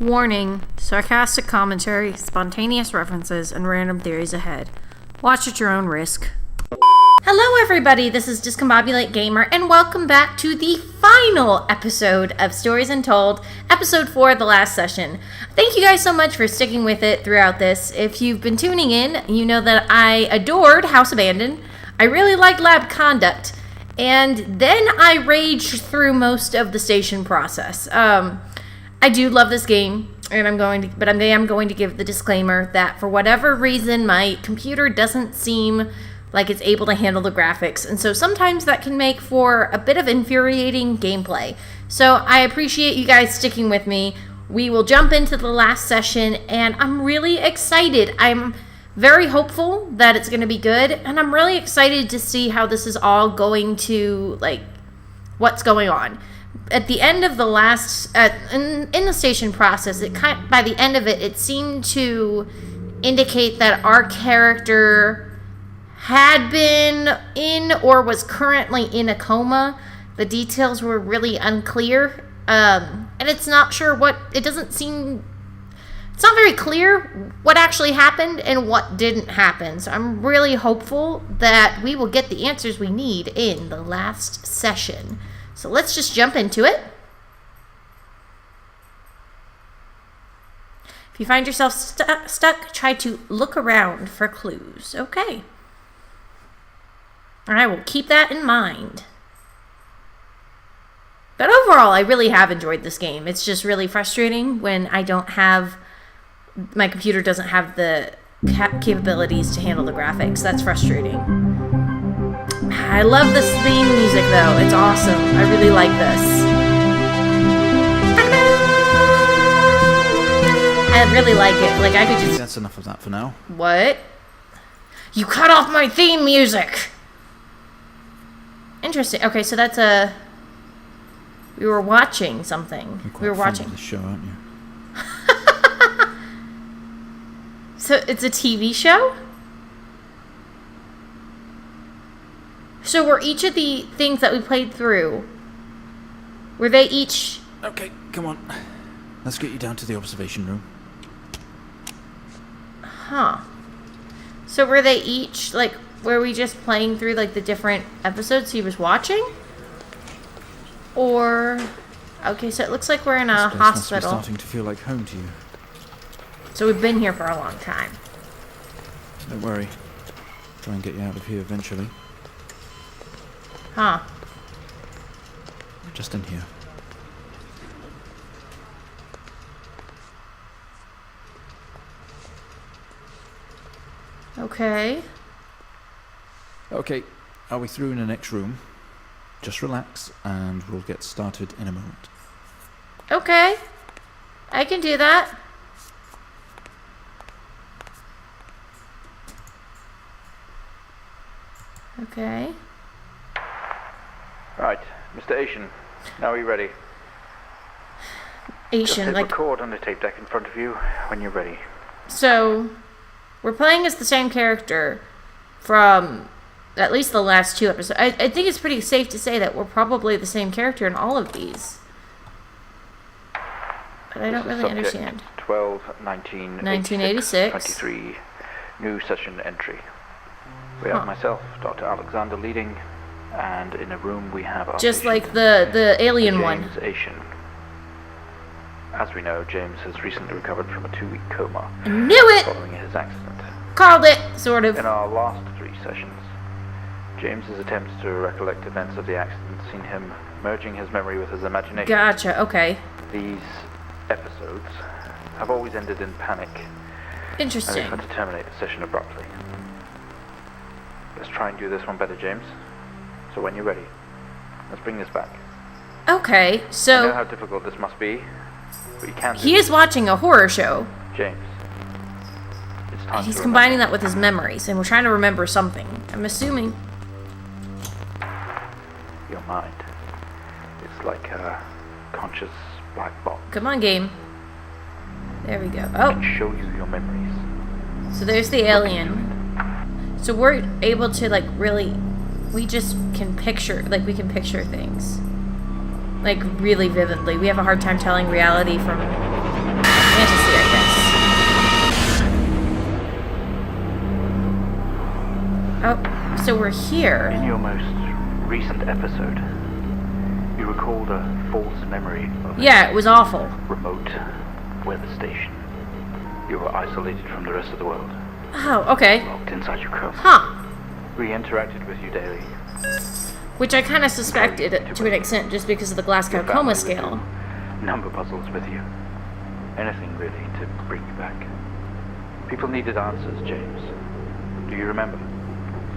Warning, sarcastic commentary, spontaneous references, and random theories ahead. Watch at your own risk. Hello everybody, this is Discombobulate Gamer, and welcome back to the final episode of Stories Untold, episode 4 of the last session. Thank you guys so much for sticking with it throughout this. If you've been tuning in, you know that I adored House Abandoned, I really liked Lab Conduct, and then I raged through most of the station process. I do love this game, and I am going to give the disclaimer that for whatever reason, my computer doesn't seem like it's able to handle the graphics, and so sometimes that can make for a bit of infuriating gameplay. So I appreciate you guys sticking with me. We will jump into the last session, and I'm really excited. I'm very hopeful that it's going to be good, and I'm really excited to see how this is all going to, what's going on. At the end of the last, in the station process, by the end of it, it seemed to indicate that our character had been in or was currently in a coma. The details were really unclear, and it's not very clear what actually happened and what didn't happen. So I'm really hopeful that we will get the answers we need in the last session. So let's just jump into it. If you find yourself stuck, try to look around for clues. Okay. I will keep that in mind. But overall, I really have enjoyed this game. It's just really frustrating when my computer doesn't have the capabilities to handle the graphics. That's frustrating. I love this theme music, though. It's awesome. I really like this. I really like it. I could just... That's enough of that for now. What? You cut off my theme music! Interesting. Okay, so that's a... We were watching something. You're quite We were fond watching... of the show, aren't you? So it's a TV show? So were each of the things that we played through, were they each... Okay, come on. Let's get you down to the observation room. Huh. So were they each, were we just playing through, the different episodes he was watching? Or... Okay, so it looks like we're in a hospital. Must be starting to feel like home to you. So we've been here for a long time. Don't worry. Try and get you out of here eventually. Huh. Just in here. Okay. Okay, are we through in the next room? Just relax and we'll get started in a moment. Okay. I can do that. Okay. Right, Mr. Asian, now are you ready? Just hit record on the tape deck in front of you when you're ready. So, we're playing as the same character from at least the last 2 episodes. I think it's pretty safe to say that we're probably the same character in all of these. But I don't really understand. 1986. 23, new session entry. We have myself, Dr. Alexander, leading, and in a room we have our just patient, like the alien one. James Asian. As we know, James has recently recovered from a 2-week coma. I knew it! Following his accident. Called it, sort of. In our last 3 sessions, James's attempts to recollect events of the accident seen him merging his memory with his imagination. Gotcha, okay. These episodes have always ended in panic. Interesting. And we've had to terminate the session abruptly. Let's try and do this one better, James. So when you're ready, let's bring this back. Okay, I so... know how difficult this must be, but you can do he is watching a horror show. James, it's time He's to combining remember. that with his memories, and we're trying to remember something. I'm assuming. Your mind. It's like a conscious black box. Come on, game. There we go. It Oh, can show you your memories. so there's the alien. So we're able to, really... We just can picture... we can picture things. Really vividly. We have a hard time telling reality from fantasy, I guess. Oh, so we're here. In your most recent episode, you recalled a false memory of Yeah, it was awful. a remote weather station. You were isolated from the rest of the world, Oh, okay. locked inside your coma. Huh. We interacted with you daily. Which I kind of suspected to an extent just because of the Glasgow coma scale. Number puzzles with you. Anything really to bring you back. People needed answers, James. Do you remember?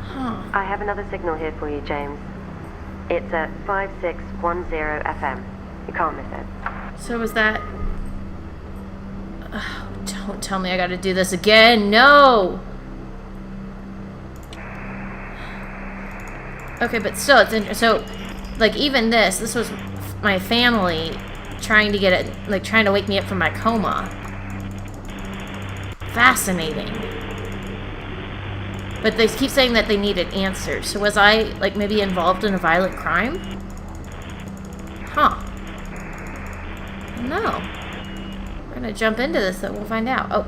Huh. I have another signal here for you, James. It's at 5610 FM. You can't miss it. So was that... Oh, don't tell me I gotta do this again. No! Okay, but still, it's so, like, even this was my family trying to get it, like, trying to wake me up from my coma. Fascinating. But they keep saying that they needed answers. So was I, like, maybe involved in a violent crime? Huh. No. We're gonna jump into this, though. We'll find out. Oh,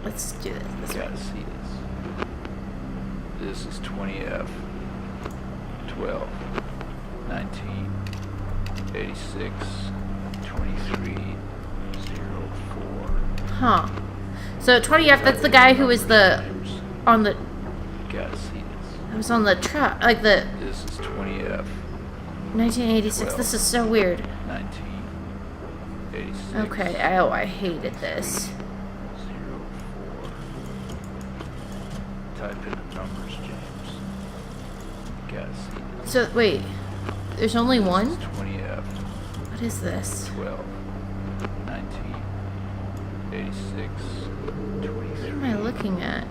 let's do this. This way. Gotta see this. This is 20F. 12, 19, 86, 23, 04. Huh. So 20F, that's the guy who was on the, Gotta see this. I was on the truck, like the This is 20F. 1986. This is so weird. 1986. Okay. Oh, I hated this. 04. Type in the numbers, James. Gotta see this. So wait, there's only one? This is 20F. What is this? 12, 19, 86, 23. What am I looking at?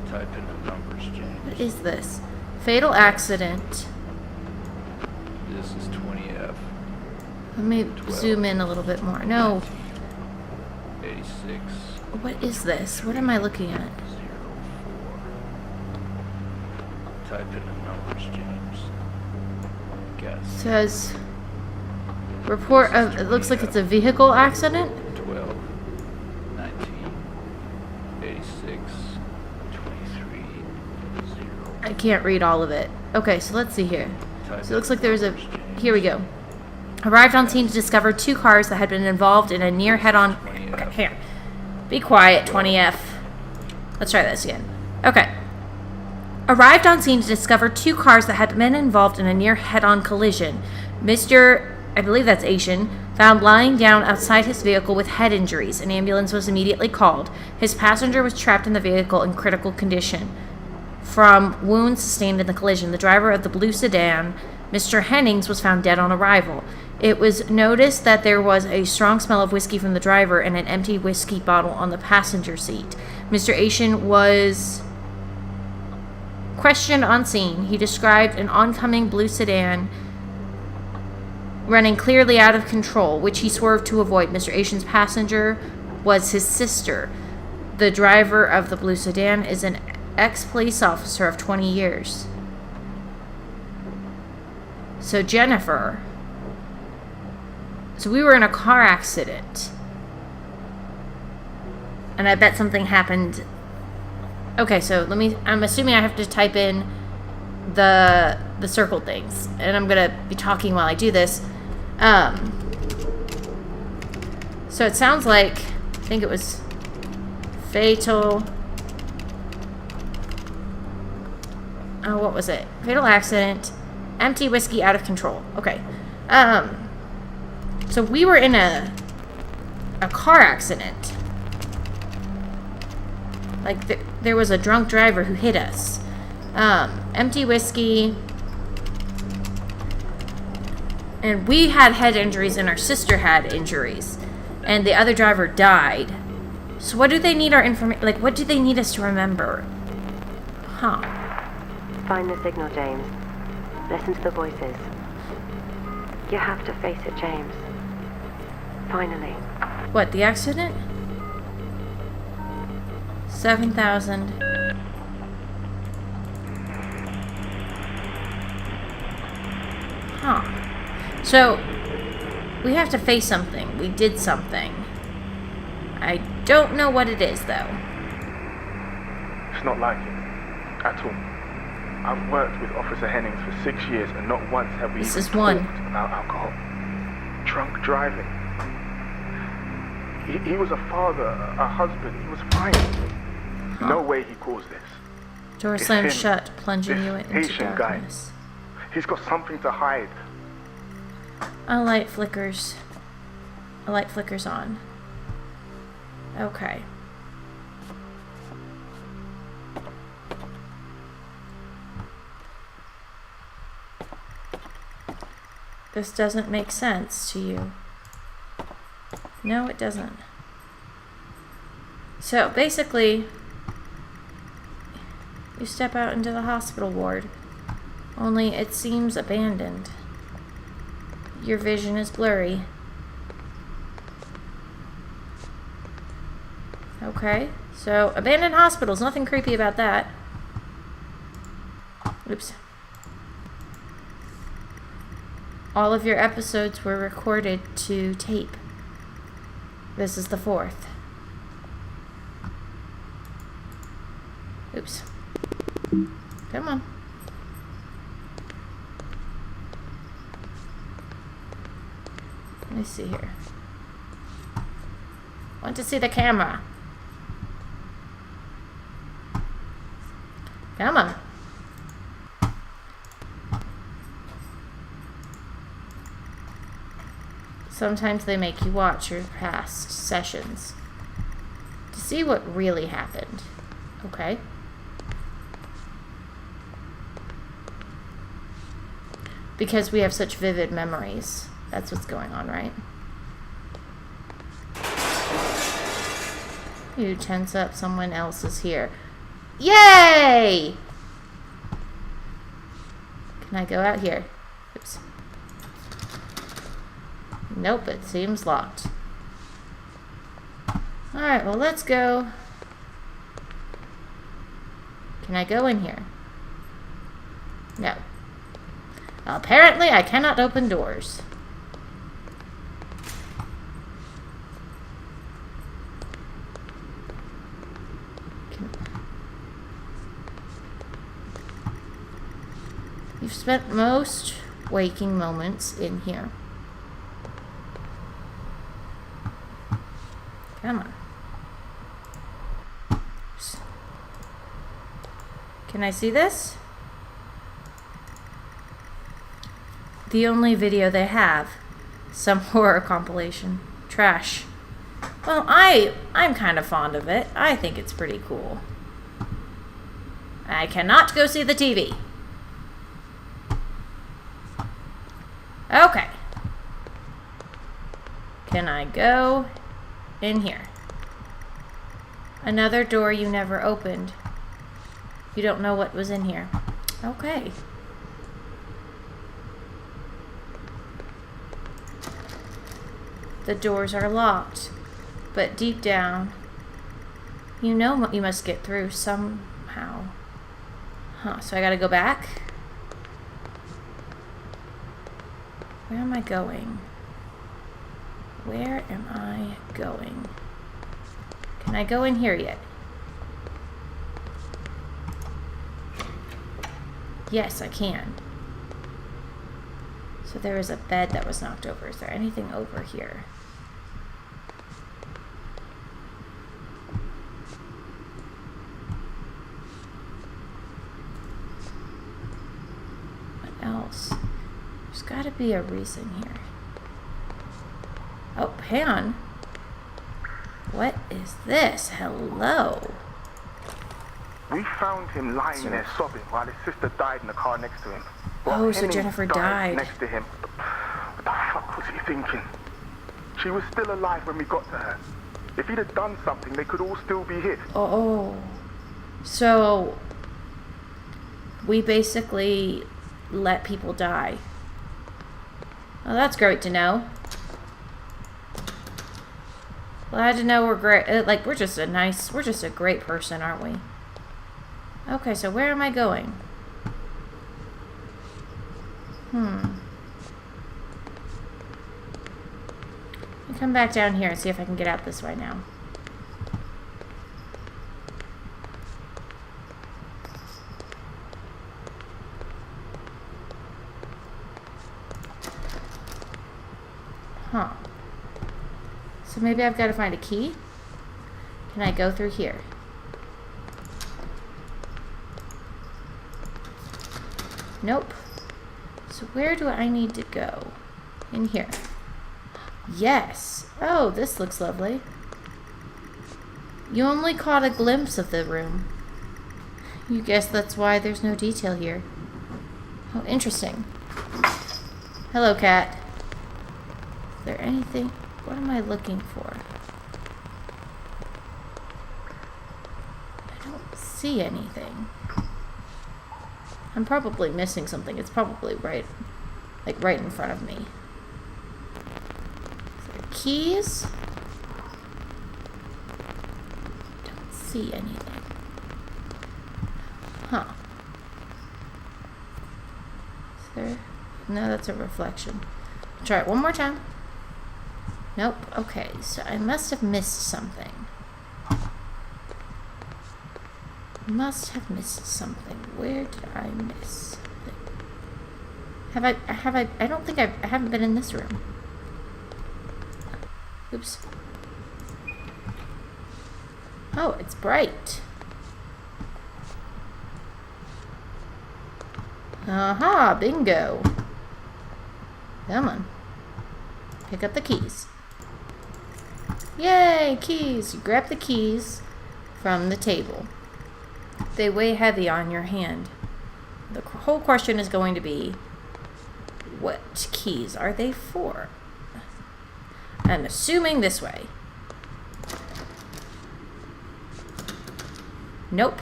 04. Type in the numbers, James. What is this? Fatal accident. This is 20F. Let me zoom in a little bit more. No. 86. What is this? What am I looking at? 04. Type in the numbers, James. Guess. Says report of. It looks like it's a vehicle accident. 12, 19, 86, 23, 0. I can't read all of it. Okay, so let's see here. Type So it looks like in there was a. numbers, James. Here we go. Arrived on scene to discover two cars that had been involved in a near head-on. 20F. Okay, here. Be quiet, 20F. Let's try this again. Okay. Arrived on scene to discover two cars that had been involved in a near head-on collision. Mr. I believe that's Asian, found lying down outside his vehicle with head injuries. An ambulance was immediately called. His passenger was trapped in the vehicle in critical condition from wounds sustained in the collision. The driver of the blue sedan, Mr. Hennings, was found dead on arrival. It was noticed that there was a strong smell of whiskey from the driver and an empty whiskey bottle on the passenger seat. Mr. Asian was questioned on scene. He described an oncoming blue sedan running clearly out of control, which he swerved to avoid. Mr. Asian's passenger was his sister. The driver of the blue sedan is an ex-police officer of 20 years. So Jennifer. So we were in a car accident. And I bet something happened. Okay, so I'm assuming I have to type in the circle things. And I'm going to be talking while I do this. So it sounds like, I think it was fatal. Oh, what was it? Fatal accident. Empty whiskey out of control. Okay. So we were in a car accident. Like, there was a drunk driver who hit us. Empty whiskey. And we had head injuries and our sister had injuries. And the other driver died. So what do they need our information? Like, what do they need us to remember? Huh. Find the signal, James. Listen to the voices. You have to face it, James. Finally. What, the accident? 7,000. Huh. So, We have to face something. We did something. I don't know what it is, though. It's not like him. At all. I've worked with Officer Hennings for 6 years and not once have we This even is one. talked about alcohol. Drunk driving. He was a father, a husband. He was fine. No way he caused this. Door It's slammed him. shut, plunging This you into Asian guy. darkness. He's got something to hide. A light flickers. A light flickers on. Okay. This doesn't make sense to you. No, it doesn't. So, basically, you step out into the hospital ward. Only it seems abandoned. Your vision is blurry. Okay, so abandoned hospitals, nothing creepy about that. Oops. All of your episodes were recorded to tape. This is the 4th. Oops. Come on. Let me see here. Want to see the camera. Come on. Sometimes they make you watch your past sessions to see what really happened. Okay. Because we have such vivid memories. That's what's going on, right? You tense up, someone else is here. Yay! Can I go out here? Oops. Nope, it seems locked. Alright, well, let's go. Can I go in here? No. Apparently, I cannot open doors. You've spent most waking moments in here. Come on. Can I see this? The only video they have. Some horror compilation. Trash. Well, I'm kind of fond of it. I think it's pretty cool. I cannot go see the TV. Okay. Can I go in here? Another door you never opened. You don't know what was in here. Okay. The doors are locked, but deep down, you know you must get through somehow. Huh, so I gotta go back? Where am I going? Where am I going? Can I go in here yet? Yes, I can. So there is a bed that was knocked over. Is there anything over here? What else? There's got to be a reason here. Oh, hang on. What is this? Hello. We found him lying there sobbing while his sister died in the car next to him. Oh, so Jennifer died. Next to him. What the fuck was he thinking? She was still alive when we got to her. If he'd have done something, they could all still be here. Oh. So we basically let people die. Oh, that's great to know. Glad to know we're great. Like, we're just a great person, aren't we? Okay, so where am I going? come back down here and see if I can get out this way now. Huh. So maybe I've got to find a key? Can I go through here? Nope. So where do I need to go? In here. Yes. Oh, this looks lovely. You only caught a glimpse of the room. You guess that's why there's no detail here. Oh, interesting. Hello, cat. Is there anything? What am I looking for? I don't see anything. I'm probably missing something. It's probably right in front of me. Is there keys? Don't see anything. Huh. Is there? No, that's a reflection. Try it one more time. Nope. Okay, so I must have missed something. Must have missed something. Where did I miss? I don't think I haven't been in this room. Oops. Oh, it's bright. Aha, bingo. Come on. Pick up the keys. Yay, keys. You grab the keys from the table. They weigh heavy on your hand. The whole question is going to be, what keys are they for? I'm assuming this way. Nope.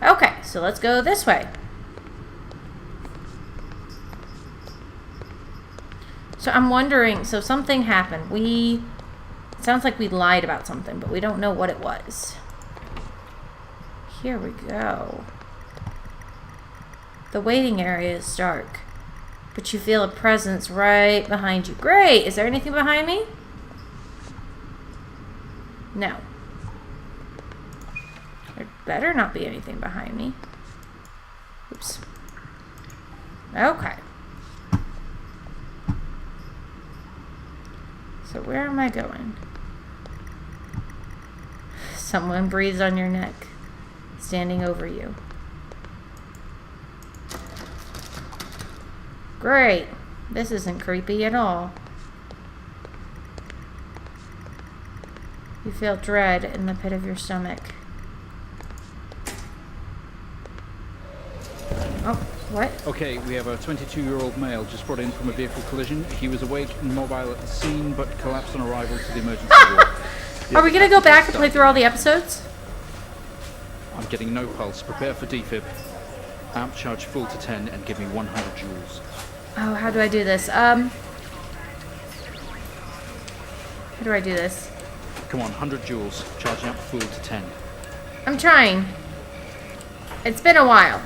Okay, so let's go this way. So I'm wondering, so something happened. It sounds like we lied about something, but we don't know what it was. Here we go. The waiting area is dark, but you feel a presence right behind you. Great! Is there anything behind me? No. There better not be anything behind me. Oops. Okay. So where am I going? Someone breathes on your neck, standing over you. Great. This isn't creepy at all. You feel dread in the pit of your stomach. Oh, what? Okay, we have a 22-year-old male just brought in from a vehicle collision. He was awake and mobile at the scene, but collapsed on arrival to the emergency ward. Are we gonna go back and play through all the episodes? I'm getting no pulse. Prepare for defib. Amp charge full to 10 and give me 100 joules. Oh, how do I do this? How do I do this? Come on, 100 joules. Charging up full to 10. I'm trying. It's been a while.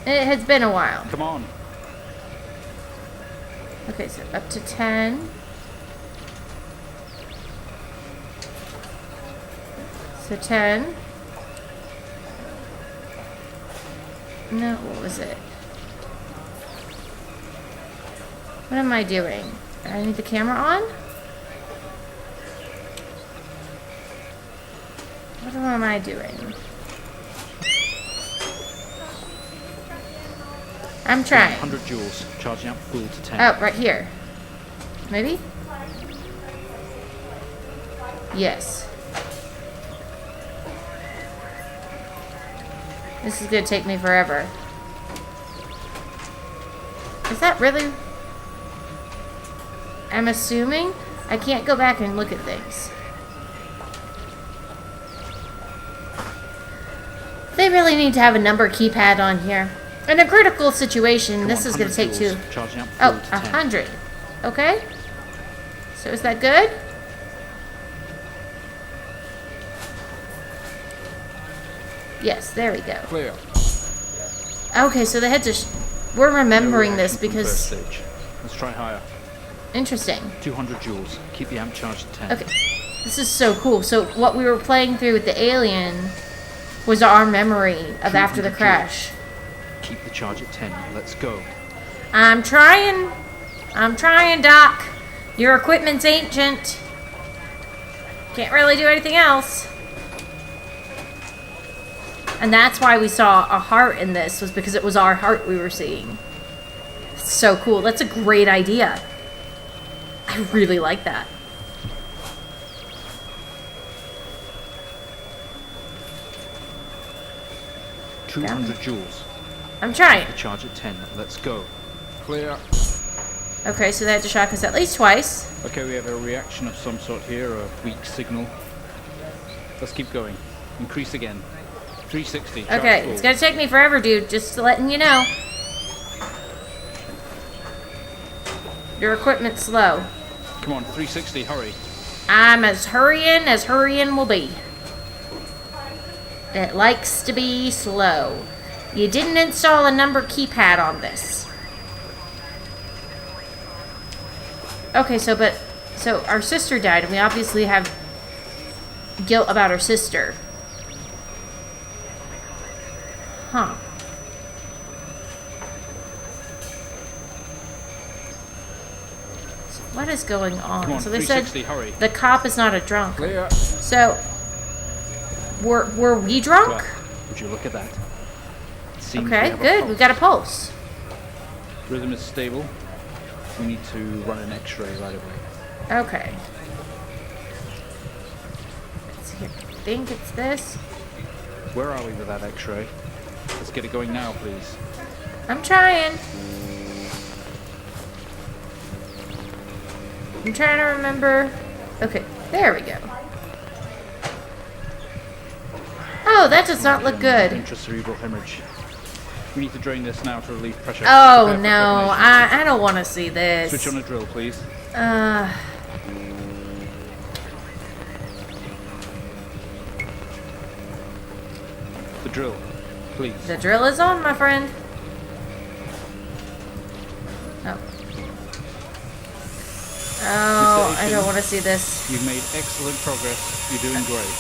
It has been a while. Come on. Okay, so up to 10. So 10. No, what was it? What am I doing? I need the camera on? What am I doing? I'm trying. 100 joules. Charging up full to 10. Oh, right here. Maybe? Yes. This is gonna take me forever. Is that really? I'm assuming I can't go back and look at things. They really need to have a number keypad on here. In a critical situation, this is going to take two. Oh, 100. Okay. So is that good? Yes, there we go. Clear. Okay, so they had to... We're remembering this because... Let's try higher. Interesting. 200 joules. Keep the amp charged at 10. Okay. This is so cool. So what we were playing through with the alien was our memory of after the 200 crash. joules. Keep the charge at 10. Let's go. I'm trying, Doc. Your equipment's ancient. Can't really do anything else. And that's why we saw a heart in this, was because it was our heart we were seeing. It's so cool. That's a great idea. I really like that. Yeah. 200 joules. I'm trying. The charge at 10. Let's go. Clear. Okay, so they have to shock us at least twice. Okay, we have a reaction of some sort here, a weak signal. Let's keep going. Increase again. 360. Charge Okay, full. it's gonna take me forever, dude. Just letting you know. Your equipment's slow. Come on, 360. Hurry. I'm as hurrying will be. It likes to be slow. You didn't install a number keypad on this. Okay, so our sister died, and we obviously have guilt about our sister. Huh. So what is going on? Come on, So they said 360. Hurry. the cop is not a drunk. Clear. So were we drunk? Well, would you look at that? It seems we Okay, have a good. pulse. We've got a pulse. Rhythm is stable. We need to run an X-ray right away. Okay. Let's see. I think it's this. Where are we with that X-ray? Let's get it going now, please. I'm trying. I'm trying to remember. Okay, there we go. Oh, that does not look good. Intracerebral hemorrhage. We need to drain this now to relieve pressure. Oh Prepare for no, detonation. I don't want to see this. Switch on the drill, please. The drill, please. The drill is on, my friend. Oh. Oh, I don't want to see this. You've made excellent progress. You're doing great.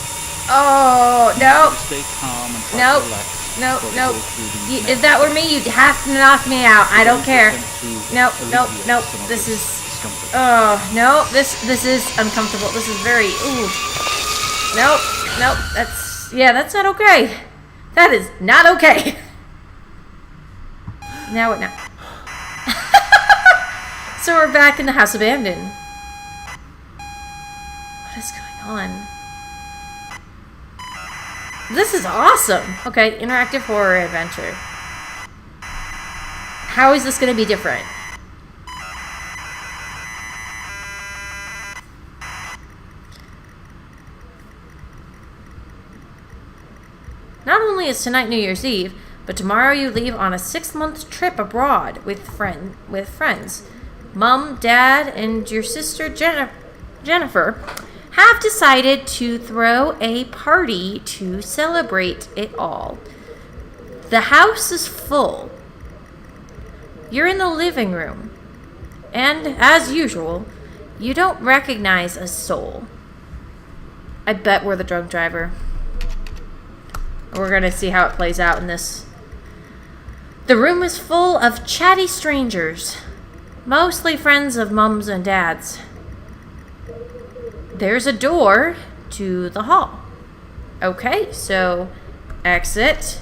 Oh, no. Stay calm and try Nope. to relax. Nope, while we nope. go through these If that were me, you'd have to knock me out. I don't care. Nope, nope, Alleviate nope. some of This is... discomfort. Oh, no. This is uncomfortable. This is very... Ooh. Nope, nope. That's... Yeah, that's not okay. That is not okay. Now what now? So we're back in the house abandoned. What is going on? This is awesome. Okay, interactive horror adventure. How is this going to be different? Not only is tonight New Year's Eve, but tomorrow you leave on a 6-month trip abroad with friends. Mom, Dad, and your sister Jennifer have decided to throw a party to celebrate it all. The house is full. You're in the living room, and as usual, you don't recognize a soul. I bet we're the drunk driver. We're gonna see how it plays out in this. The room is full of chatty strangers, mostly friends of Mom's and Dad's. There's a door to the hall. Okay, so exit,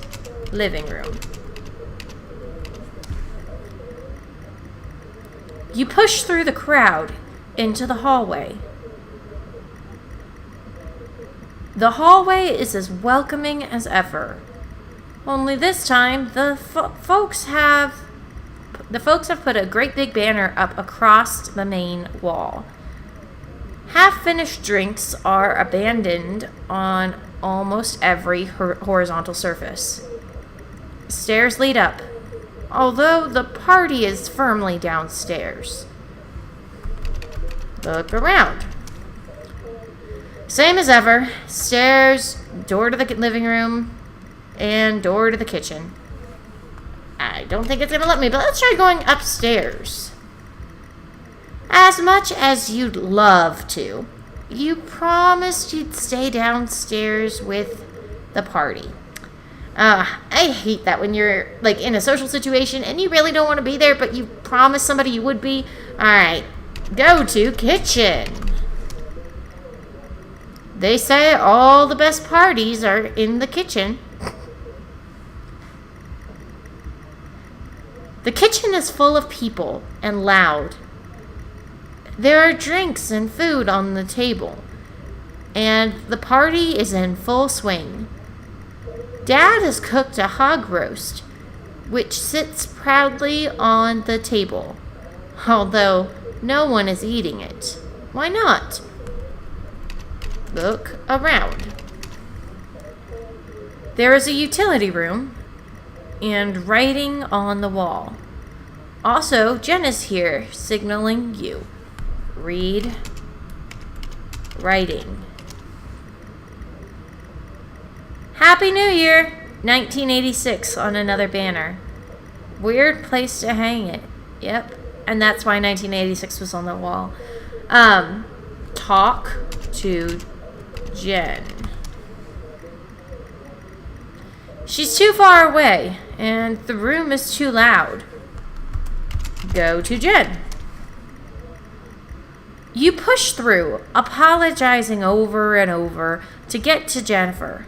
living room. You push through the crowd into the hallway. The hallway is as welcoming as ever. Only this time, the folks have put a great big banner up across the main wall. Half-finished drinks are abandoned on almost every horizontal surface. Stairs lead up, although the party is firmly downstairs. Look around. Same as ever. Stairs, door to the living room, and door to the kitchen. I don't think it's going to let me, but let's try going upstairs. As much as you'd love to, you promised you'd stay downstairs with the party. I hate that when you're, like, in a social situation and you really don't want to be there, but you promised somebody you would be. Alright, go to kitchen. They say all the best parties are in the kitchen. The kitchen is full of people and loud. There are drinks and food on the table, and the party is in full swing. Dad has cooked a hog roast, which sits proudly on the table, although no one is eating it. Why not? Look around. There is a utility room and writing on the wall. Also, Jen is here, signaling you. Read. Writing. Happy New Year! 1986 on another banner. Weird place to hang it. Yep. And that's why 1986 was on the wall. Talk to Jen. She's too far away, and the room is too loud. Go to Jen. You push through, apologizing over and over to get to Jennifer.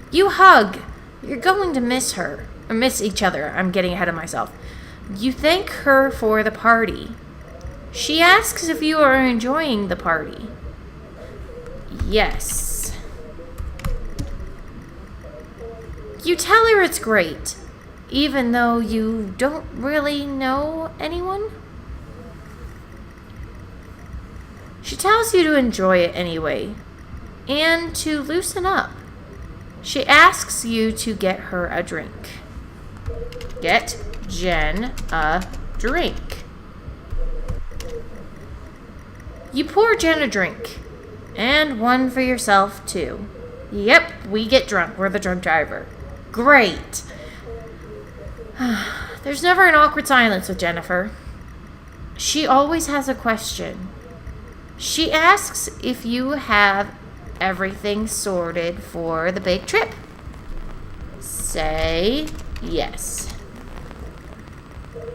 You hug. You're going to miss her. Or miss each other. I'm getting ahead of myself. You thank her for the party. She asks if you are enjoying the party. Yes. You tell her it's great, even though you don't really know anyone. She tells you to enjoy it anyway, and to loosen up. She asks you to get her a drink. Get Jen a drink. You pour Jen a drink, and one for yourself too. Yep, we get drunk. We're the drunk driver. Great. There's never an awkward silence with Jennifer. She always has a question. She asks if you have everything sorted for the big trip. Say yes.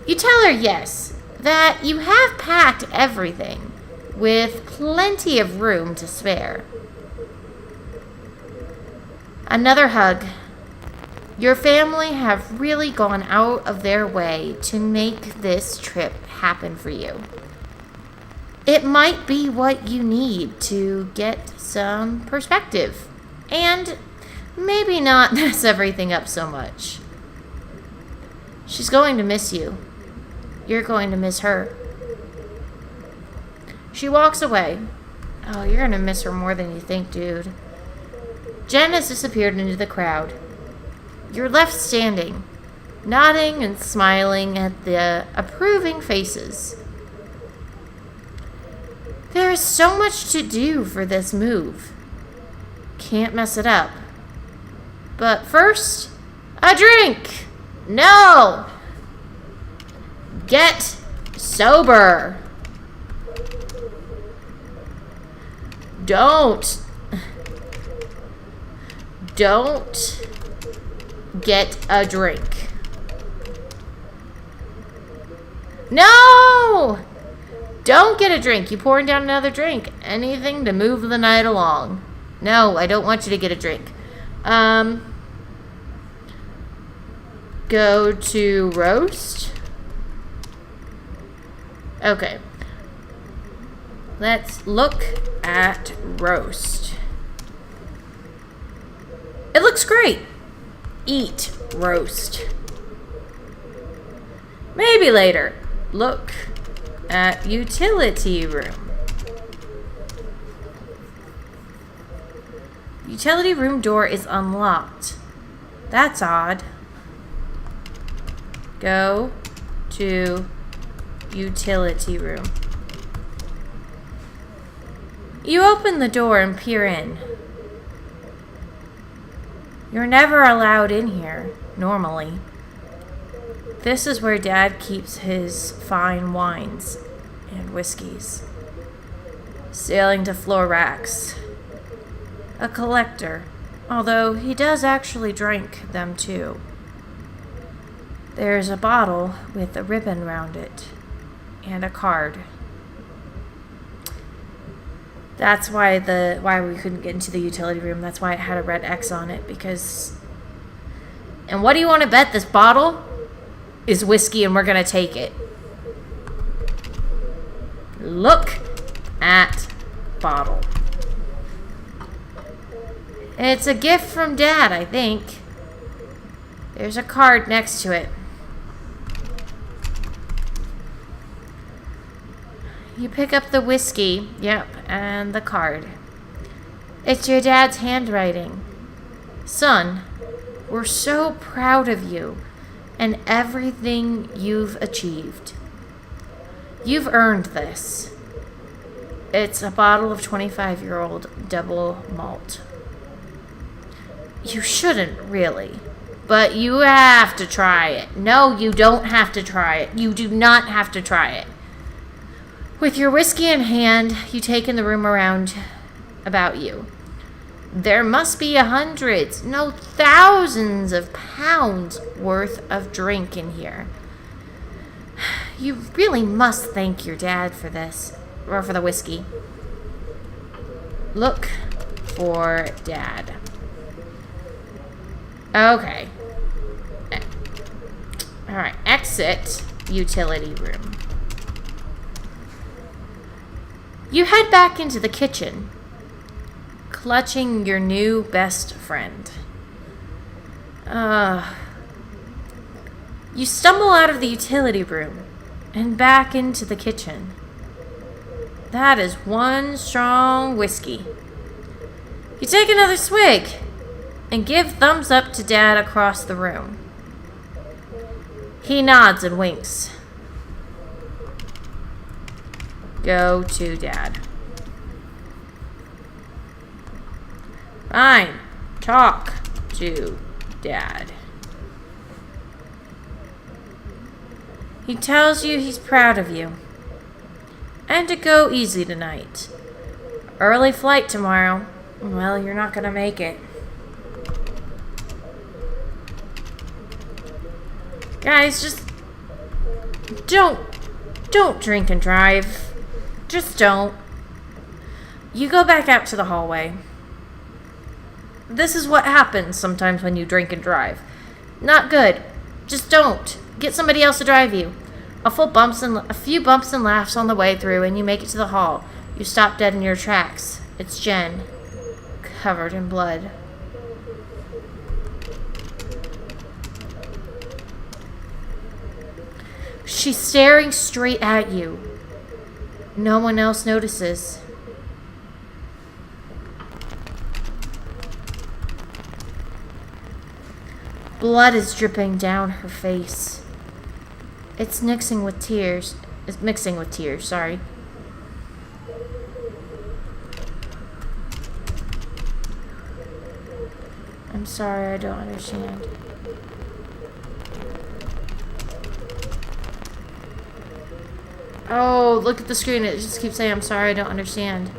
You tell her yes, that you have packed everything with plenty of room to spare. Another hug. Your family have really gone out of their way to make this trip happen for you. It might be what you need to get some perspective and maybe not mess everything up so much. She's going to miss you. You're going to miss her. She walks away. Oh, you're going to miss her more than you think, dude. Jen has disappeared into the crowd. You're left standing, nodding and smiling at the approving faces. There is so much to do for this move. Can't mess it up. But first, a drink! No! Get sober! Don't get a drink. No! Don't get a drink. You pouring down another drink. Anything to move the night along. No, I don't want you to get a drink. Go to roast. Okay. Let's look at roast. It looks great. Eat roast. Maybe later. Look at utility room. Utility room door is unlocked. That's odd. Go to utility room. You open the door and peer in. You're never allowed in here, normally. This is where Dad keeps his fine wines and whiskeys. Sailing to floor racks. A collector, although he does actually drink them too. There's a bottle with a ribbon round it, and a card. That's why we couldn't get into the utility room. That's why it had a red X on it, because... And what do you want to bet? This bottle is whiskey and we're gonna take it. Look at bottle. It's a gift from Dad, I think. There's a card next to it. You pick up the whiskey, yep, and the card. It's your dad's handwriting. Son, we're so proud of you and everything you've achieved. You've earned this. It's a bottle of 25-year-old double malt. You shouldn't, really. But you have to try it. No, you don't have to try it. You do not have to try it. With your whiskey in hand, you take in the room around about you. There must be hundreds, no thousands of pounds worth of drink in here. You really must thank your dad for this, or for the whiskey. Look for Dad. Okay. Alright, exit utility room. You head back into the kitchen, clutching your new best friend. You stumble out of the utility room and back into the kitchen. That is one strong whiskey. You take another swig and give thumbs up to Dad across the room. He nods and winks. Go to Dad. Fine. Talk to Dad. He tells you he's proud of you. And to go easy tonight. Early flight tomorrow. Well, you're not gonna make it. Guys, just don't drink and drive. Just don't. You go back out to the hallway. This is what happens sometimes when you drink and drive. Not good. Just don't. Get somebody else to drive you. A few bumps and laughs on the way through, and you make it to the hall. You stop dead in your tracks. It's Jen, covered in blood. She's staring straight at you. No one else notices. Blood is dripping down her face. It's mixing with tears, sorry. I'm sorry, I don't understand. Oh, look at the screen. It just keeps saying, I'm sorry, I don't understand.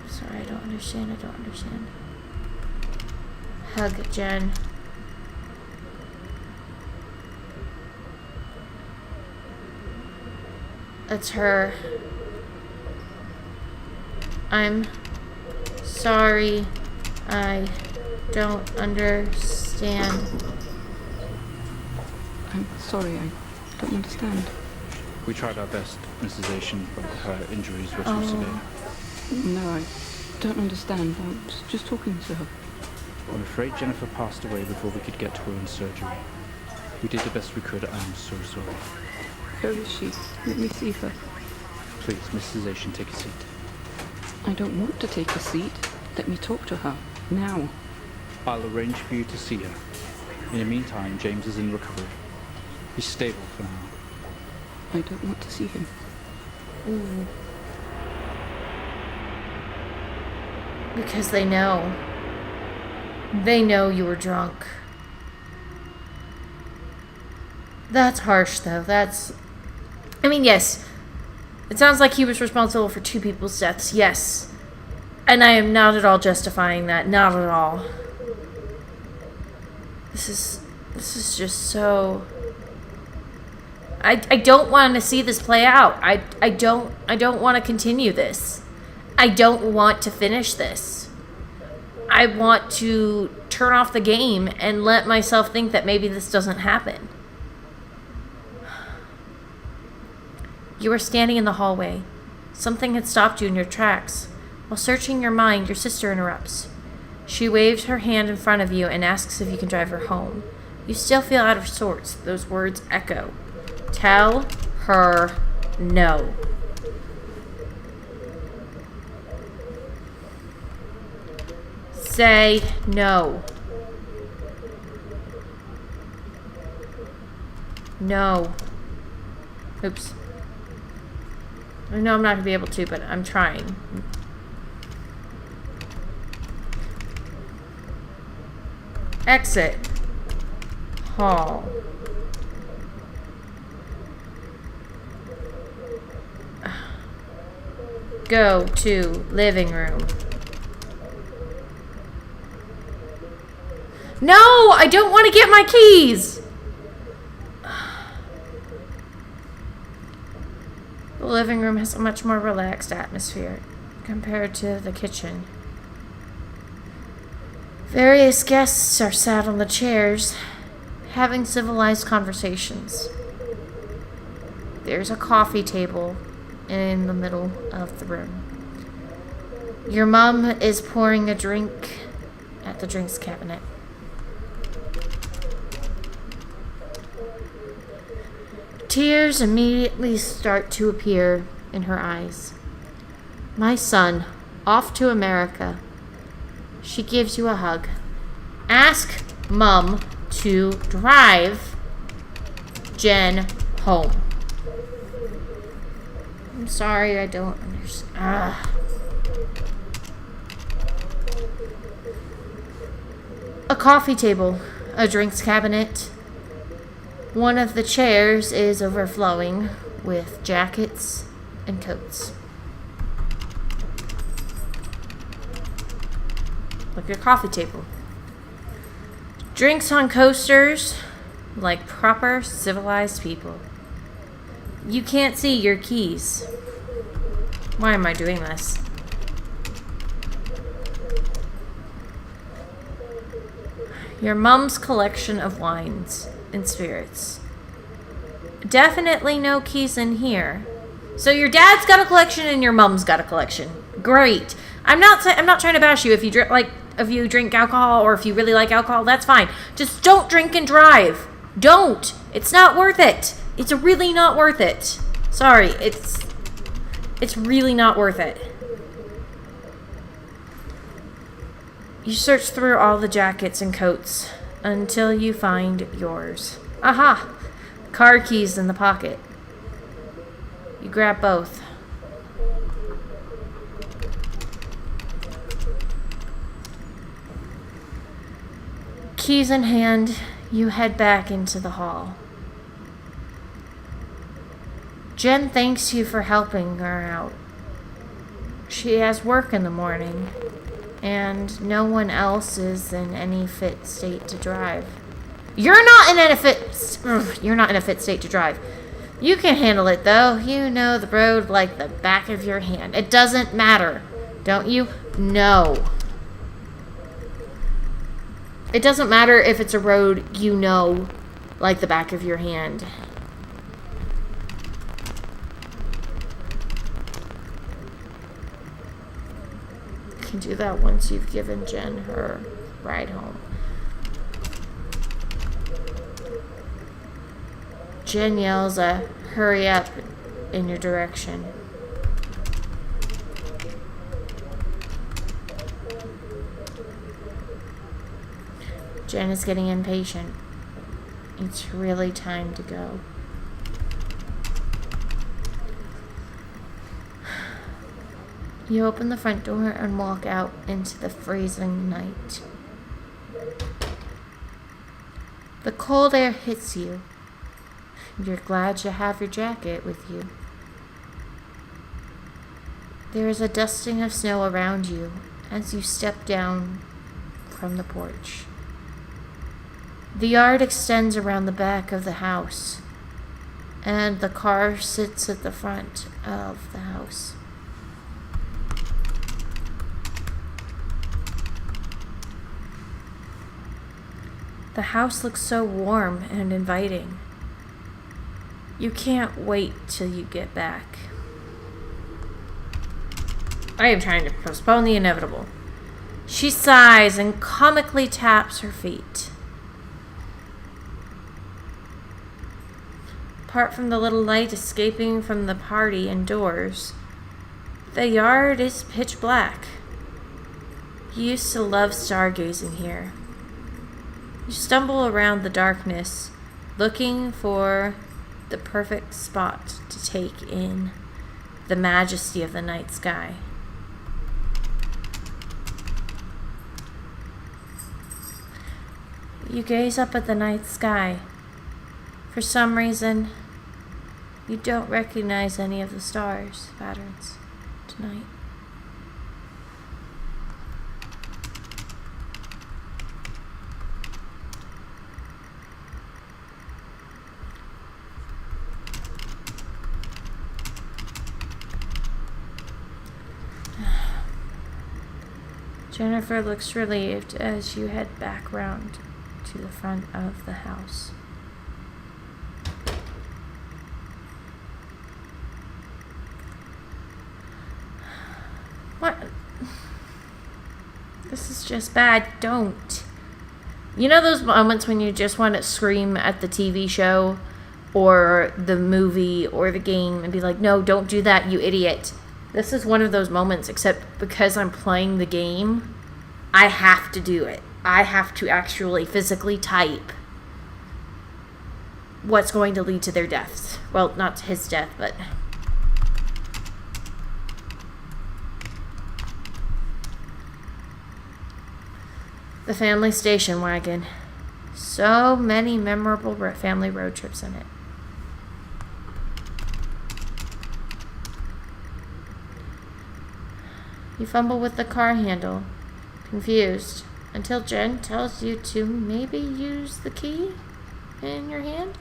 Sorry, I don't understand. Hug Jen. That's her. I'm sorry, I don't understand. I'm sorry, I don't understand. We tried our best, Mrs. Asian, but her injuries were too severe. No, I don't understand. I was just talking to her. I'm afraid Jennifer passed away before we could get to her in surgery. We did the best we could. I'm so sorry. Where is she? Let me see her. Please, Mrs. Asian, take a seat. I don't want to take a seat. Let me talk to her. Now. I'll arrange for you to see her. In the meantime, James is in recovery. He's stable for now. I don't want to see him. Ooh. Because they know. They know you were drunk. That's harsh, though. I mean, yes. It sounds like he was responsible for 2 people's deaths, yes. And I am not at all justifying that. Not at all. This is just so... I don't want to see this play out. I don't want to continue this. I don't want to finish this. I want to turn off the game and let myself think that maybe this doesn't happen. You were standing in the hallway. Something had stopped you in your tracks. While searching your mind, your sister interrupts. She waves her hand in front of you and asks if you can drive her home. You still feel out of sorts. Those words echo. Tell her no. Say no. No. Oops. I know I'm not going to be able to, but I'm trying. Exit. Hall. Go to living room. No! I don't want to get my keys! The living room has a much more relaxed atmosphere compared to the kitchen. Various guests are sat on the chairs, having civilized conversations. There's a coffee table in the middle of the room. Your mom is pouring a drink at the drinks cabinet. Tears immediately start to appear in her eyes. My son, off to America. She gives you a hug. Ask Mom to drive Jen home. I'm sorry, I don't understand. A coffee table, a drinks cabinet. One of the chairs is overflowing with jackets and coats. Like a coffee table. Drinks on coasters, like proper civilized people. You can't see your keys. Why am I doing this? Your mom's collection of wines and spirits. Definitely no keys in here. So your dad's got a collection and your mom's got a collection. Great. I'm not trying to bash you if you drink alcohol or if you really like alcohol, that's fine. Just don't drink and drive. Don't. It's not worth it. It's really not worth it. Sorry, it's really not worth it. You search through all the jackets and coats until you find yours. Aha! Car keys in the pocket. You grab both. Keys in hand, you head back into the hall. Jen thanks you for helping her out. She has work in the morning, and no one else is in any fit state to drive. You're not in a fit state to drive. You can handle it, though. You know the road like the back of your hand. It doesn't matter, don't you? No. It doesn't matter if it's a road you know like the back of your hand. You can do that once you've given Jen her ride home. Jen yells a hurry up in your direction. Jen is getting impatient. It's really time to go. You open the front door and walk out into the freezing night. The cold air hits you. You're glad you have your jacket with you. There is a dusting of snow around you as you step down from the porch. The yard extends around the back of the house, and the car sits at the front of the house. The house looks so warm and inviting. You can't wait till you get back. I am trying to postpone the inevitable. She sighs and comically taps her feet. Apart from the little light escaping from the party indoors, the yard is pitch black. You used to love stargazing here. You stumble around the darkness, looking for the perfect spot to take in the majesty of the night sky. You gaze up at the night sky. For some reason, you don't recognize any of the stars' patterns tonight. Jennifer looks relieved as you head back round to the front of the house. What? This is just bad. Don't. You know those moments when you just want to scream at the TV show or the movie or the game and be like, no, don't do that, you idiot. This is one of those moments, except because I'm playing the game, I have to do it. I have to actually physically type what's going to lead to their deaths. Well, not to his death, but... The family station wagon. So many memorable family road trips in it. You fumble with the car handle, confused, until Jen tells you to maybe use the key in your hand.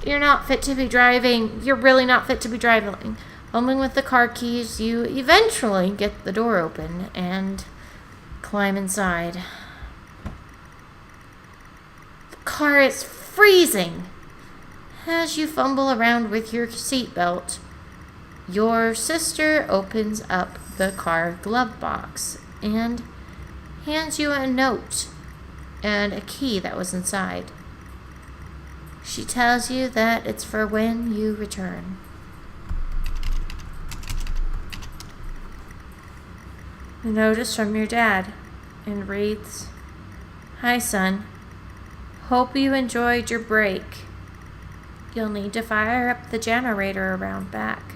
You're not fit to be driving. You're really not fit to be driving. Fumbling with the car keys, you eventually get the door open and climb inside. The car is freezing. As you fumble around with your seatbelt, your sister opens up the car glove box and hands you a note and a key that was inside. She tells you that it's for when you return. A note is from your dad and reads, "Hi, son. Hope you enjoyed your break. You'll need to fire up the generator around back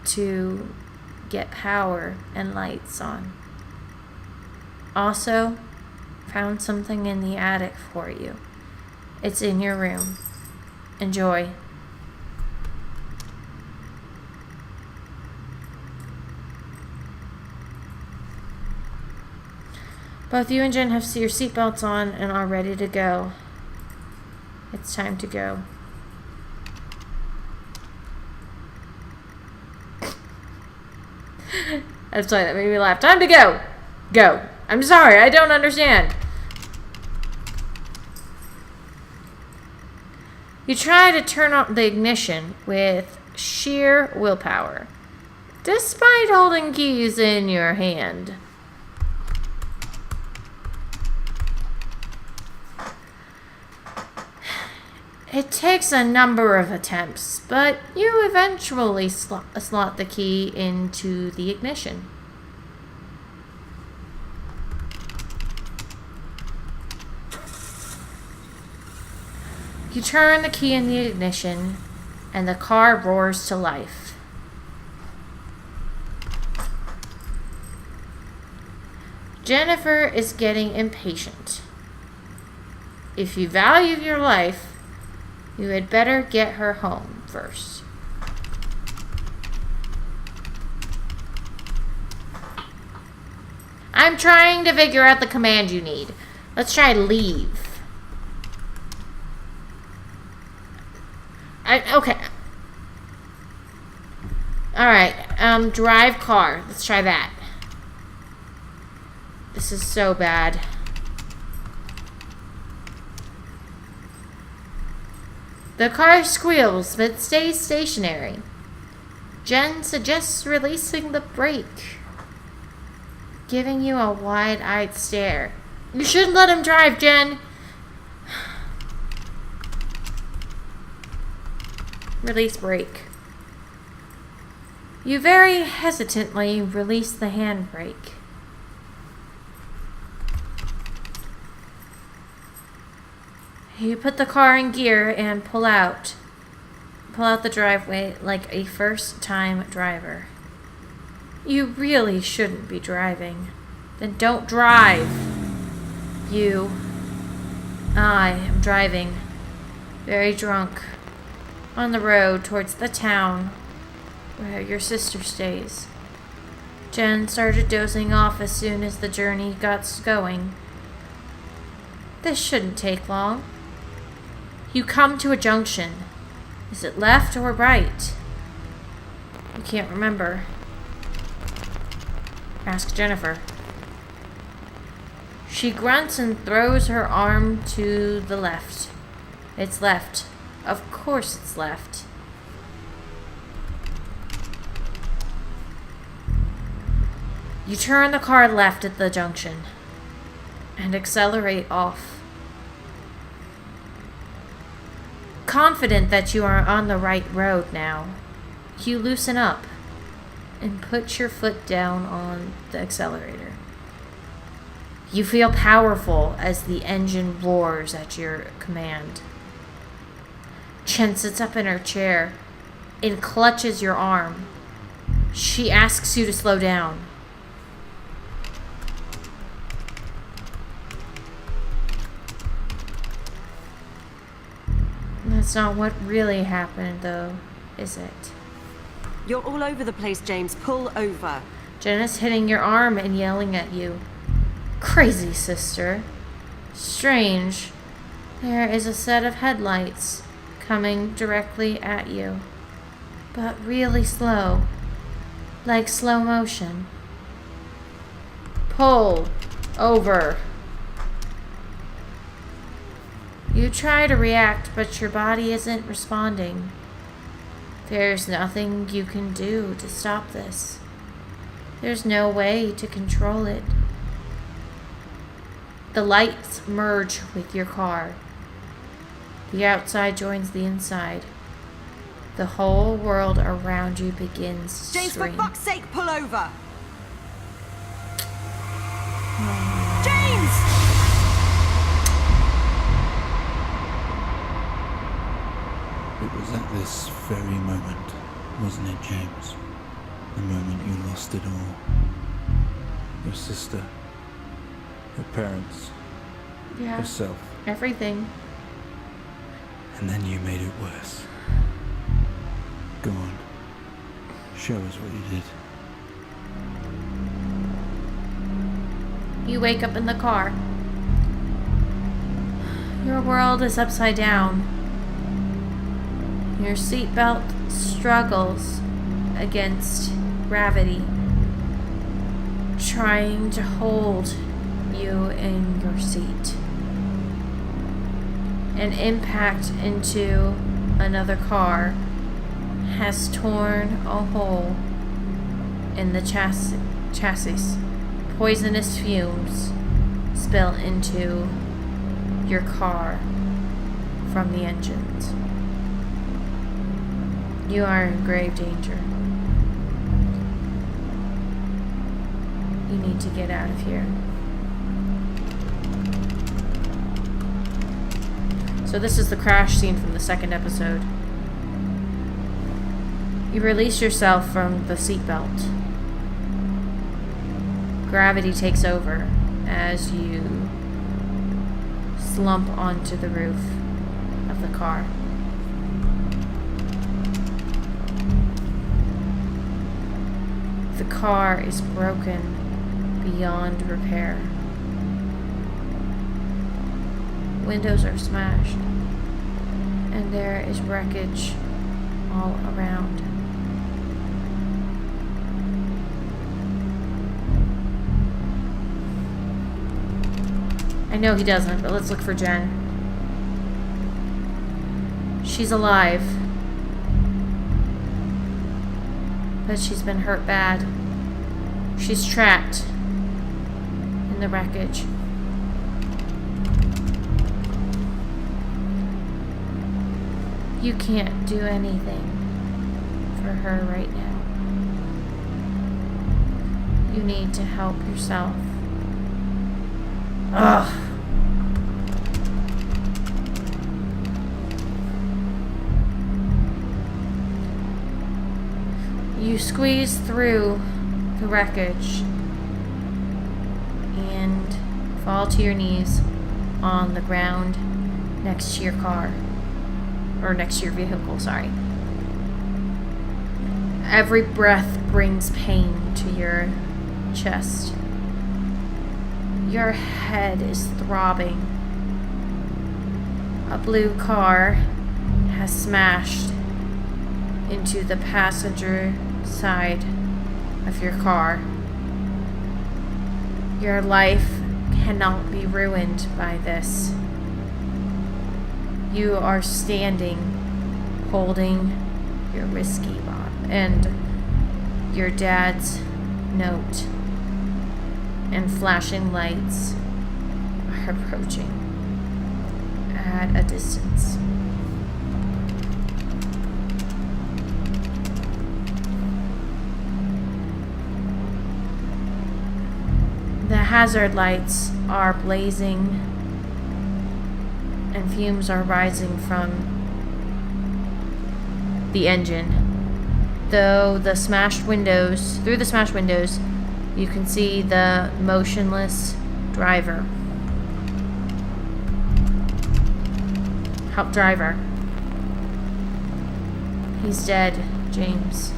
to get power and lights on. Also, found something in the attic for you. It's in your room. Enjoy." Both you and Jen have your seatbelts on and are ready to go. It's time to go. I'm sorry, that made me laugh. Time to go! Go. I'm sorry, I don't understand. You try to turn on the ignition with sheer willpower, despite holding keys in your hand. It takes a number of attempts, but you eventually slot the key into the ignition. You turn the key in the ignition, and the car roars to life. Jennifer is getting impatient. If you value your life, you had better get her home first. I'm trying to figure out the command you need. Let's try leave. Okay. Alright, drive car. Let's try that. This is so bad. The car squeals, but stays stationary. Jen suggests releasing the brake, giving you a wide-eyed stare. You shouldn't let him drive, Jen. Release brake. You very hesitantly release the handbrake. You put the car in gear and pull out. Pull out the driveway like a first-time driver. You really shouldn't be driving. Then don't drive. I am driving, very drunk, on the road towards the town where your sister stays. Jen started dozing off as soon as the journey got going. This shouldn't take long. You come to a junction. Is it left or right? You can't remember. Ask Jennifer. She grunts and throws her arm to the left. It's left. Of course it's left. You turn the car left at the junction and accelerate off. Confident that you are on the right road now, you loosen up and put your foot down on the accelerator. You feel powerful as the engine roars at your command. Jen sits up in her chair and clutches your arm. She asks you to slow down. That's not what really happened, though, is it? You're all over the place, James. Pull over. Jen is hitting your arm and yelling at you. Crazy, sister. Strange. There is a set of headlights coming directly at you, but really slow, like slow motion. Pull over. You try to react, but your body isn't responding. There's nothing you can do to stop this. There's no way to control it. The lights merge with your car. The outside joins the inside. The whole world around you begins to James, scream. for fuck's sake, pull over! James! It was at this very moment, wasn't it, James? The moment you lost it all. Your sister, your parents, Yeah, yourself. everything. And then you made it worse. Go on. Show us what you did. You wake up in the car. Your world is upside down. Your seatbelt struggles against gravity, trying to hold you in your seat. An impact into another car has torn a hole in the chassis. Poisonous fumes spill into your car from the engines. You are in grave danger. You need to get out of here. So this is the crash scene from the second episode. You release yourself from the seatbelt. Gravity takes over as you slump onto the roof of the car. The car is broken beyond repair. Windows are smashed, and there is wreckage all around. I know he doesn't, but let's look for Jen. She's alive, but she's been hurt bad. She's trapped in the wreckage. You can't do anything for her right now. You need to help yourself. Ugh. You squeeze through the wreckage and fall to your knees on the ground next to your car. Or next to your vehicle, sorry. Every breath brings pain to your chest. Your head is throbbing. A blue car has smashed into the passenger side of your car. Your life cannot be ruined by this. You are standing, holding your whiskey bottle and your dad's note, and flashing lights are approaching at a distance. The hazard lights are blazing and fumes are rising from the engine. Through the smashed windows, you can see the motionless driver. Help driver. He's dead, James.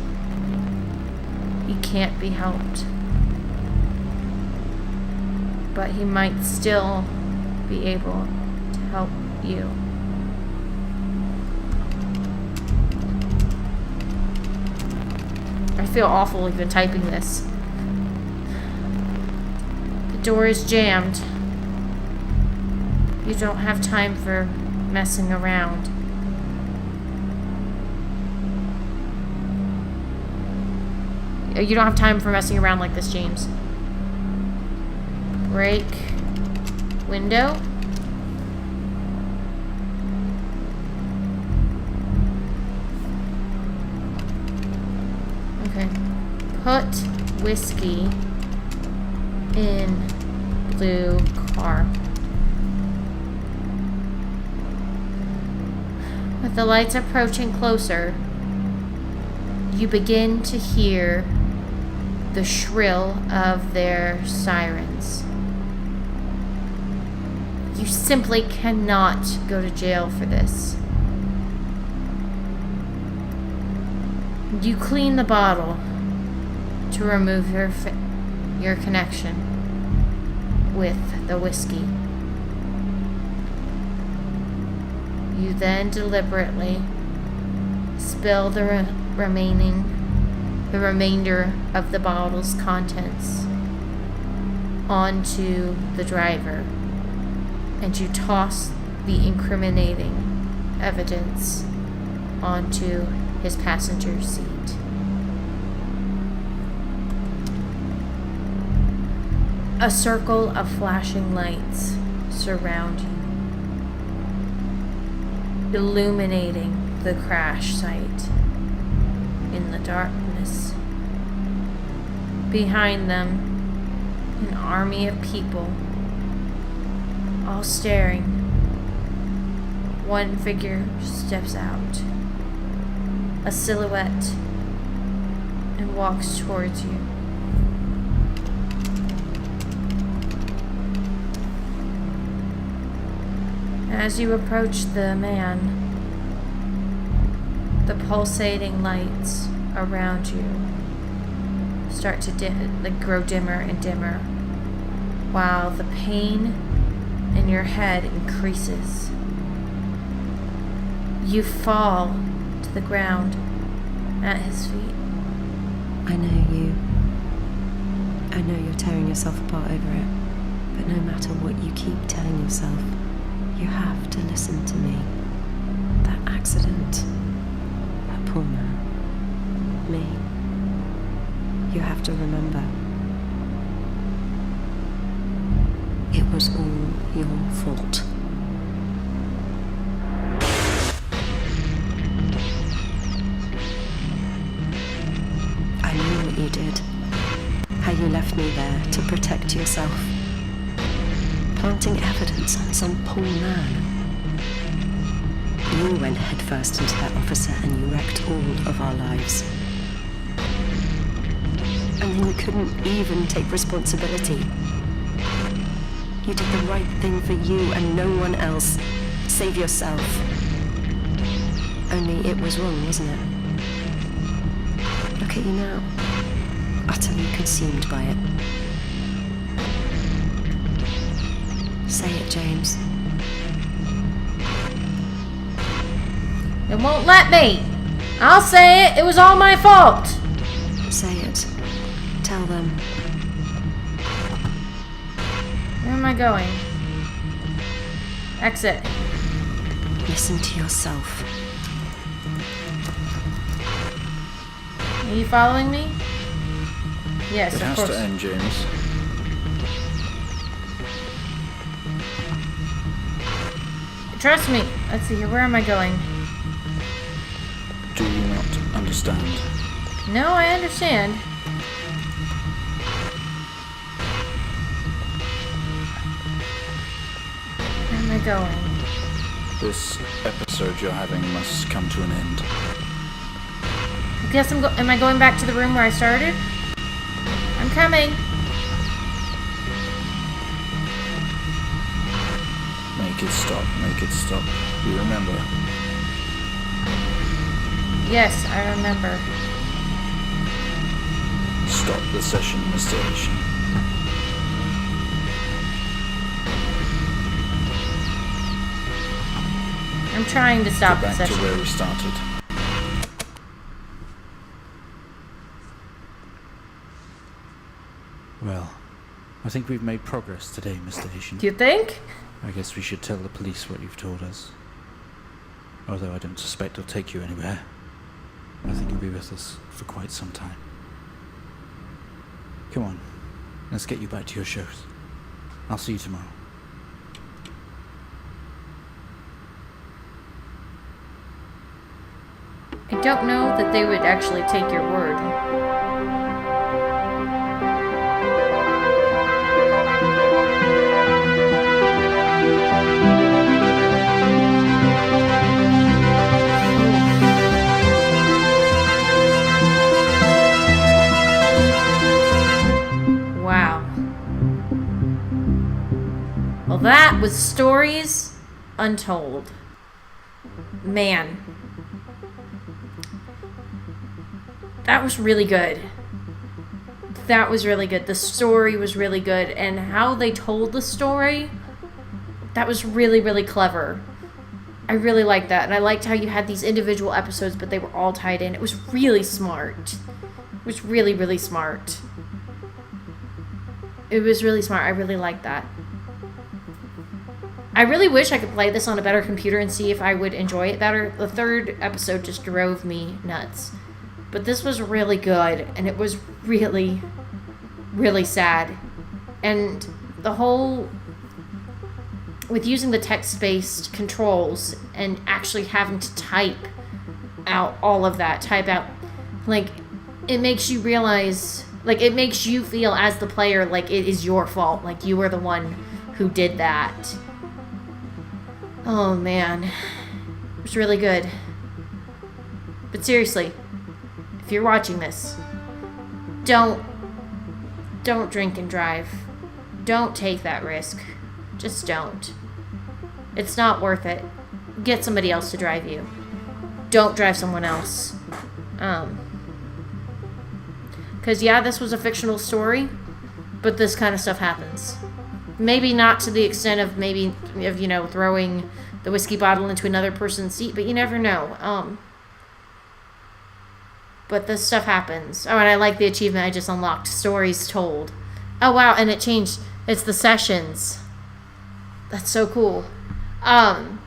He can't be helped. But he might still be able to help you. I feel awful even typing this. The door is jammed. You don't have time for messing around. You don't have time for messing around like this, James. Break window. Okay. Put whiskey in blue car. With the lights approaching closer, you begin to hear the shrill of their sirens. You simply cannot go to jail for this. You clean the bottle to remove your connection with the whiskey. You then deliberately spill the remainder of the bottle's contents onto the driver, and you toss the incriminating evidence onto his passenger seat. A circle of flashing lights surround you, illuminating the crash site in the darkness. Behind them, an army of people, all staring. One figure steps out, a silhouette, and walks towards you. As you approach the man, the pulsating lights around you start to grow dimmer and dimmer, while the pain in your head increases. You fall to the ground at his feet. I know you. I know you're tearing yourself apart over it, but no matter what you keep telling yourself, you have to listen to me. That accident, that poor man, me. You have to remember. It was all your fault. I knew what you did. How you left me there to protect yourself. Planting evidence on some poor man. You went headfirst into that officer and you wrecked all of our lives. And then you couldn't even take responsibility. You did the right thing for you and no one else. Save yourself. Only it was wrong, wasn't it? Look at you now. Utterly consumed by it. Say it, James. It won't let me. I'll say it. It was all my fault. Say it. Tell them. Where am I going? Exit. Listen to yourself. Are you following me? Yes, It of has course. to end, James. Trust me. Let's see here. Where am I going? Do you not understand? No, I understand. Where am I going? This episode you're having must come to an end. I guess am I going back to the room where I started? I'm coming. Make it stop, make it stop. You remember? Yes, I remember. Stop the session, Mr. Asian. I'm trying to stop the Back session. to where we started. Well, I think we've made progress today, Mr. Asian. Do you think? I guess we should tell the police what you've told us. Although I don't suspect it'll take you anywhere. I think you'll be with us for quite some time. Come on, let's get you back to your shows. I'll see you tomorrow. I don't know that they would actually take your word. Wow. Well, that was Stories Untold. Man. That was really good. That was really good. The story was really good. And how they told the story, that was really, really clever. I really liked that. And I liked how you had these individual episodes, but they were all tied in. It was really smart. It was really, really smart. It was really smart. I really liked that. I really wish I could play this on a better computer and see if I would enjoy it better. The third episode just drove me nuts. But this was really good, and it was really, really sad. And the whole, with using the text-based controls and actually having to type out all of that, like, it makes you realize, like, it makes you feel as the player like it is your fault, like you were the one who did that. Oh, man. It was really good. But seriously, if you're watching this, don't drink and drive. Don't take that risk. Just don't. It's not worth it. Get somebody else to drive you. Don't drive someone else. Because, yeah, this was a fictional story, but this kind of stuff happens. Maybe not to the extent of you know, throwing the whiskey bottle into another person's seat, but you never know. But this stuff happens. Oh, and I like the achievement I just unlocked. Stories told. Oh, wow, and it changed. It's the sessions. That's so cool. Oh,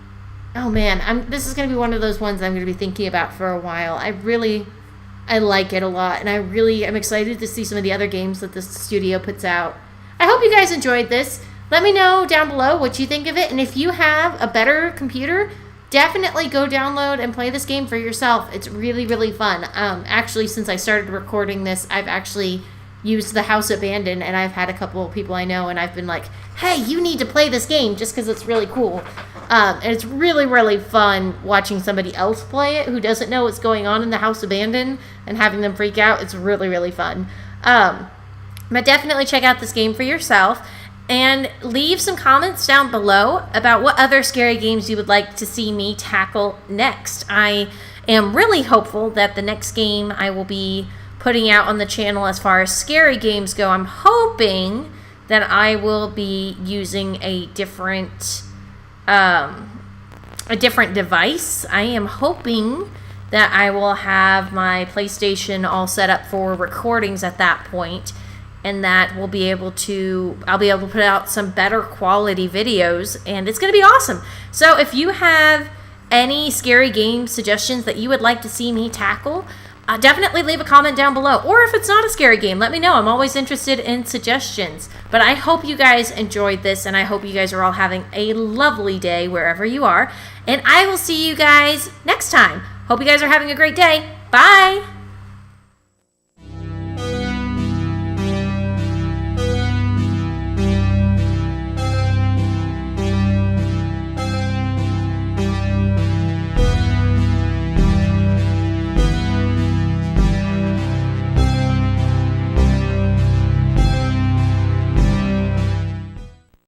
man. This is going to be one of those ones I'm going to be thinking about for a while. I like it a lot, and I really am excited to see some of the other games that this studio puts out. I hope you guys enjoyed this. Let me know down below what you think of it, and if you have a better computer, definitely go download and play this game for yourself. It's really, really fun. Actually, since I started recording this, I've actually used The House Abandoned, and I've had a couple of people I know, and I've been like, hey, you need to play this game just because it's really cool. And it's really, really fun watching somebody else play it who doesn't know what's going on in The House Abandoned and having them freak out. It's really, really fun. But definitely check out this game for yourself. And leave some comments down below about what other scary games you would like to see me tackle next. I am really hopeful that the next game I will be putting out on the channel as far as scary games go, I'm hoping that I will be using a different device. I am hoping that I will have my PlayStation all set up for recordings at that point, and that I'll be able to put out some better quality videos, and it's going to be awesome. So if you have any scary game suggestions that you would like to see me tackle, definitely leave a comment down below. Or if it's not a scary game, let me know. I'm always interested in suggestions. But I hope you guys enjoyed this, and I hope you guys are all having a lovely day wherever you are. And I will see you guys next time. Hope you guys are having a great day. Bye!